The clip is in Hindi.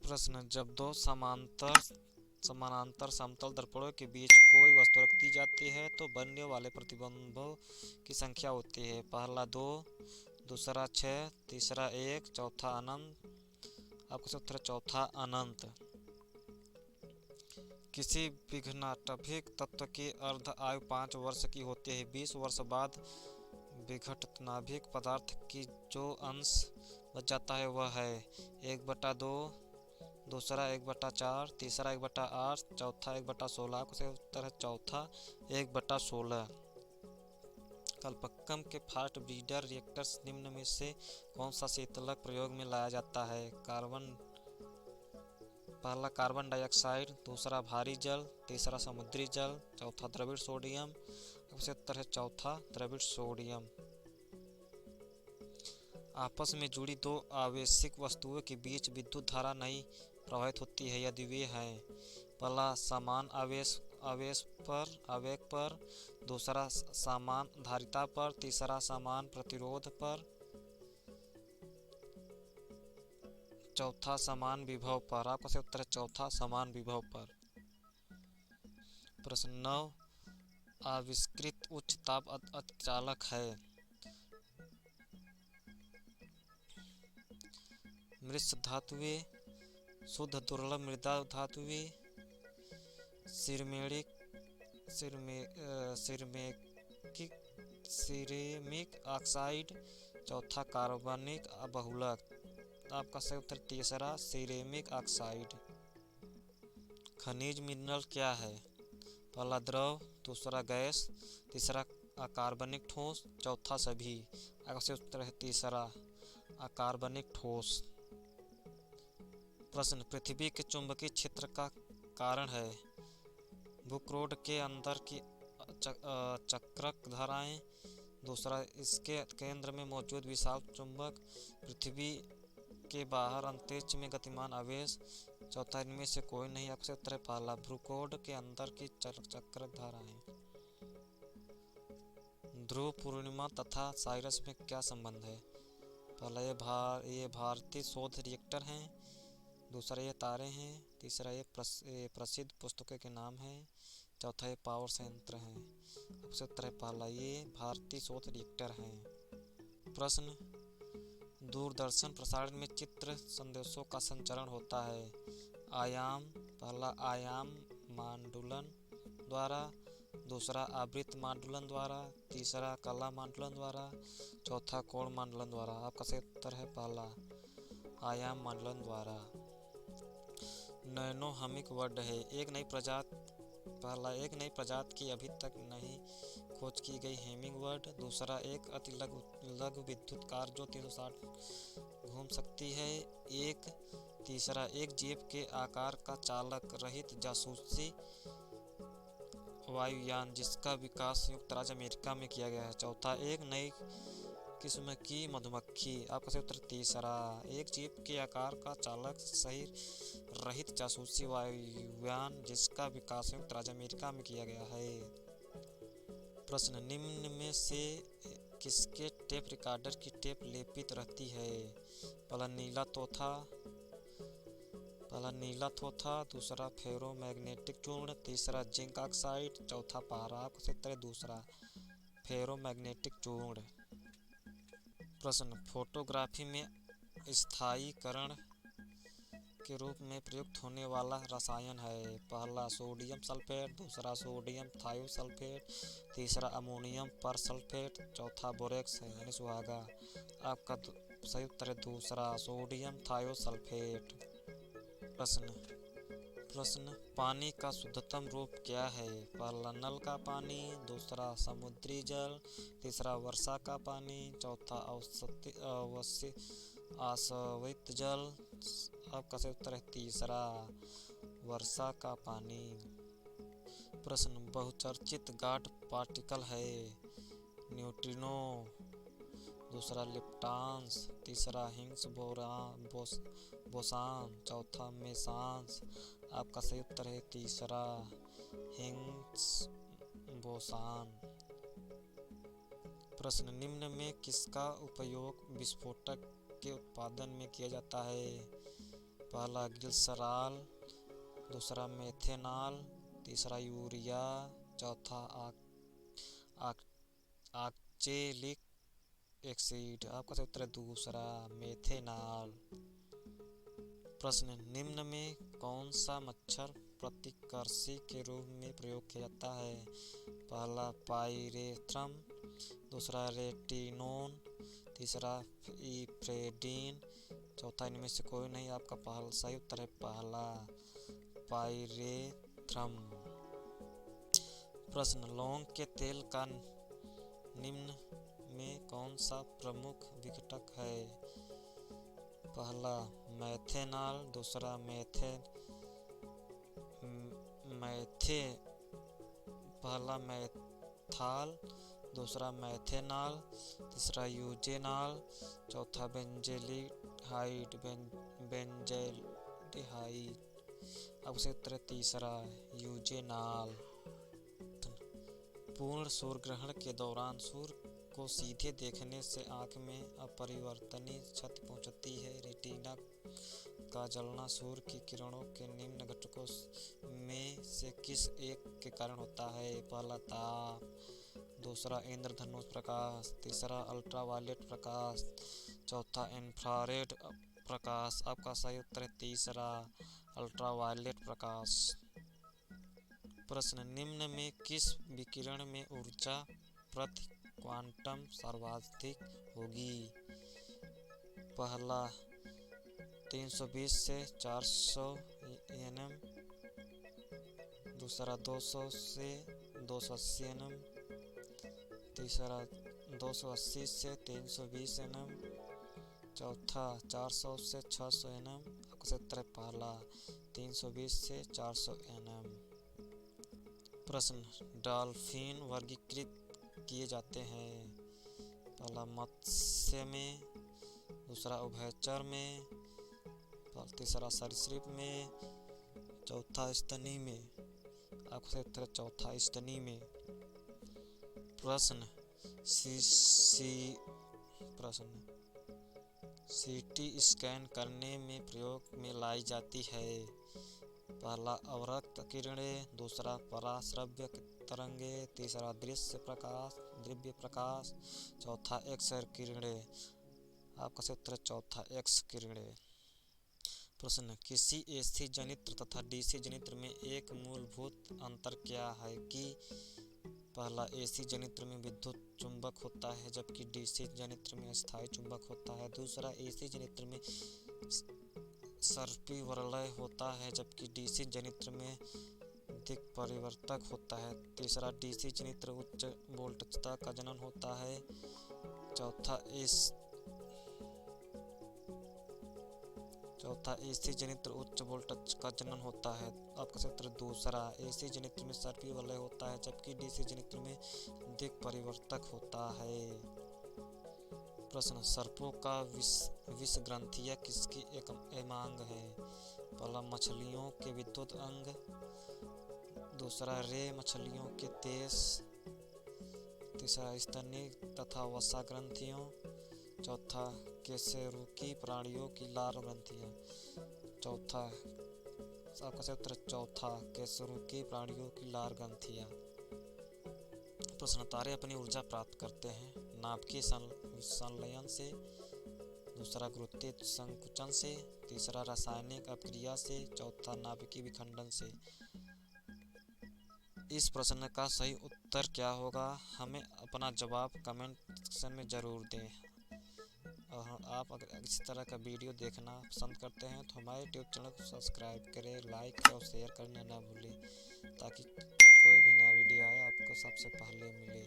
प्रश्न, जब दो समानांतर समतल दर्पणों के बीच कोई वस्तु रख दी जाती है तो बनने वाले प्रतिबिंबों की संख्या होती है। पहला 2, दूसरा 6, तीसरा 1, चौथा अनंत। आपका उत्तर है चौथा अनंत। किसी विघटनाभिक तत्व की अर्ध आयु 5 वर्ष की होती है। 20 वर्ष बाद विघटनाभिक पदार्थ की जो अंश बच जाता है वह है 1/2, दूसरा 1/4, तीसरा 1/8, चौथा 1/16। आपका उत्तर है चौथा 1/16। कल्पक्कम के फास्ट ब्रीडर रिएक्टर्स निम्न में से कौन सा शीतलक प्रयोग में लाया जाता है? पहला कार्बन डाइऑक्साइड, दूसरा भारी जल, तीसरा समुद्री जल, चौथा द्रविड़ सोडियम। आपका उत्तर है चौथा द्रविड़ सोडियम। आपस में जुड़ी दो आवेशिक वस्तुओं के बीच विद्युत धारा नहीं प्रवाहित होती है यदि वे हैं: पहला समान आवेग पर, दूसरा समान धारिता पर, तीसरा समान प्रतिरोध पर, चौथा समान विभव पर। आपका सही उत्तर है चौथा समान विभव पर। प्रश्न 9, आविष्कृत उच्च ताप अतिचालक है: मिश्र धातुएं, शुद्ध दुर्लभ मृदा धातुएं, सिरेमिक ऑक्साइड, चौथा कार्बनिक बहुलक। आपका सही उत्तर तीसरा सिरेमिक ऑक्साइड। खनिज मिनरल क्या है? पहला द्रव, दूसरा गैस, तीसरा अकार्बनिक ठोस, चौथा सभी। आपका सही उत्तर है तीसरा अकार्बनिक ठोस। प्रश्न, पृथ्वी के चुंबकीय क्षेत्र का कारण है: बुकरोड के अंदर की चक्राकार धाराएं, दूसरा इसके केंद्र में मौजूद विशाल चुंबक, पृथ्वी के बाहर अंतरिक्ष में गतिमान आवेश, चौथा इनमें से कोई नहीं। आपका उत्तर है पहला बुकरोड के अंदर की चक्राकार धाराएं। ध्रुव, पूर्णिमा तथा साइरस में क्या संबंध है? पहला ये भारतीय शोध रिएक्टर हैं, दूसरा ये तारे हैं, तीसरा ये प्रसिद्ध पुस्तकों के नाम हैं, चौथा ये पावर संयंत्र हैं। आपका उत्तर है पहला ये भारतीय शोध रिएक्टर हैं। प्रश्न, दूरदर्शन प्रसारण में चित्र संदेशों का संचरण होता है: पहला आयाम मांडुलन द्वारा, दूसरा आवृत्त मांडुलन द्वारा, तीसरा कला मांडुलन द्वारा, चौथा कोण मांडुलन द्वारा। आपका सही उत्तर है पहला आयाम मांडुलन द्वारा। नैनो हमिंग बर्ड है एक नई प्रजाति की अभी तक नहीं खोज की गई हेमिंग बर्ड, दूसरा एक अति लघु विद्युत कार जो 360 घूम सकती है, तीसरा एक जीप के आकार का चालक रहित जासूसी वायुयान जिसका विकास संयुक्त राज्य अमेरिका में किया गया है, चौथा एक नई किस्म की मधुमक्खी। आपका सही उत्तर तीसरा एक जीप के आकार का चालक सही रहित जासूसी वायुयान जिसका विकास संयुक्त राज्य अमेरिका में किया गया है। प्रश्न, निम्न में से किसके टेप रिकॉर्डर की टेप लेपित रहती है? पहला नीला थोथा, दूसरा फेरोमैग्नेटिक चूर्ण, तीसरा जिंक ऑक्साइड, चौथा पारा। आपका सही उत्तर है दूसरा फेरोमैग्नेटिक चूर्ण। प्रश्न, फोटोग्राफी में स्थायीकरण के रूप में प्रयुक्त होने वाला रसायन है: पहला सोडियम सल्फेट, दूसरा सोडियम थायोसल्फेट, तीसरा अमोनियम परसल्फेट, चौथा बोरेक्स है यानी सुहागा। आपका सही उत्तर है दूसरा सोडियम थायोसल्फेट। प्रश्न, पानी का शुद्धतम रूप क्या है? पहला नल का पानी, दूसरा समुद्री जल, तीसरा वर्षा का पानी, चौथा आसवित जल। आपका सही उत्तर है तीसरा वर्षा का पानी। प्रश्न, बहुचर्चित गॉड पार्टिकल है: न्यूट्रिनो, दूसरा लेप्टॉन्स, तीसरा हिग्स बोसान, चौथा मेसॉन। आपका सही उत्तर है तीसरा हिग्स बोसान। प्रश्न, निम्न में किसका उपयोग विस्फोटक के उत्पादन में किया जाता है? पहला ग्लिसरॉल, दूसरा मेथेनॉल, तीसरा यूरिया, चौथा ऑक्जेलिक एसिड। आपका सही उत्तर है दूसरा मेथेनॉल। प्रश्न, निम्न में कौन सा मच्छर प्रतिकर्षी के रूप में प्रयोग किया जाता है? पहला पाइरेथ्रम, दूसरा रेटिनोन, तीसरा इफ्रेडिन, चौथा इनमें से कोई नहीं। आपका पहला सही उत्तर है पहला पाइरेथ्रम। प्रश्न, लौंग के तेल का निम्न में कौन सा प्रमुख विघटक है? पहला मेथेनॉल, दूसरा पहला मेथाल, दूसरा मेथेनॉल, तीसरा यूजेनॉल, चौथा बेंजेल्डिहाइड। अब उसे उत्तर तीसरा यूजेनॉल। पूर्ण सूर्य ग्रहण के दौरान सूर्य को सीधे देखने से आंख में अपरिवर्तनीय क्षति पहुंचती है। रेटिना का जलना सूर्य की किरणों के निम्न घटकों में से किस एक के कारण होता है? पहला ताप, दूसरा इंद्रधनुष प्रकाश, तीसरा अल्ट्रावायलेट प्रकाश, चौथा इंफ्रारेड प्रकाश। आपका सही उत्तर है तीसरा अल्ट्रावायलेट प्रकाश। प्रश्न, निम्न में किस विकिरण में ऊर्जा प्रति क्वांटम सर्वाधिक होगी? पहला 320 से 400 nm, दूसरा 200 से 280 nm, तीसरा 280 से 320 nm, चौथा 400 से 600 nm। आपका उत्तर है पहला 320 से 400 nm। प्रश्न, डॉल्फिन वर्गीकृत किए जाते हैं? पहला मत्स्य में, दूसरा उभयचर में, तीसरा सरीसृप में, चौथा स्तनी में। आपका उत्तर चौथा स्तनी में। प्रश्न, सीटी स्कैन करने में प्रयोग में लाई जाती है? पहला अवरक्त किरणें, दूसरा पराश्रव्य तरंगे, तीसरा द्रव्य प्रकाश, चौथा एक्स किरणें। आपका सही उत्तर चौथा एक्स किरणें। प्रश्न, किसी एसी जनित्र तथा डीसी जनित्र में एक मूलभूत अंतर क्या है कि? पहला, एसी जनित्र में विद्युत चुंबक होता है जबकि डीसी जनित्र में स्थायी चुंबक होता है। दूसरा, एसी जनित्र में सर्पी वलय होता है जबकि डीसी जनित्र में दिक्परिवर्तक होता है। तीसरा, डीसी जनित्र उच्च वोल्टजता का जनन होता है। चौथा एसी जनित्र उच्च वोल्टेज का जनन होता है। आपका सही उत्तर दूसरा, एसी जनित्र में सर्पी वलय होता है जबकि डीसी जनित्र में दिक्परिवर्तक होता है। प्रश्न, सर्पों का विष ग्रंथियां किसकी एमांग है? पहला, मछलियों के विद्युत अंग, दूसरा रे मछलियों के तेज, तीसरा स्तनी तथा वसा ग्रंथियों, चौथा कशेरुकी प्राणियों की लार ग्रंथियां। चौथा, आपका सही उत्तर चौथा कशेरुकी प्राणियों की लार ग्रंथियां। प्रश्न, तारे अपनी ऊर्जा प्राप्त करते हैं? नाभिकीय संलयन से, दूसरा गुरुत्वीय संकुचन से, तीसरा रासायनिक अपक्रिया से, चौथा नाभिकीय विखंडन से। इस प्रश्न का सही उत्तर क्या होगा? हमें अपना जवाब कमेंट सेक्शन में ज़रूर दें। और आप अगर इस तरह का वीडियो देखना पसंद करते हैं तो हमारे यूट्यूब चैनल को सब्सक्राइब करें, लाइक और शेयर करना ना भूलें ताकि कोई भी नया वीडियो आए आपको सबसे पहले मिले।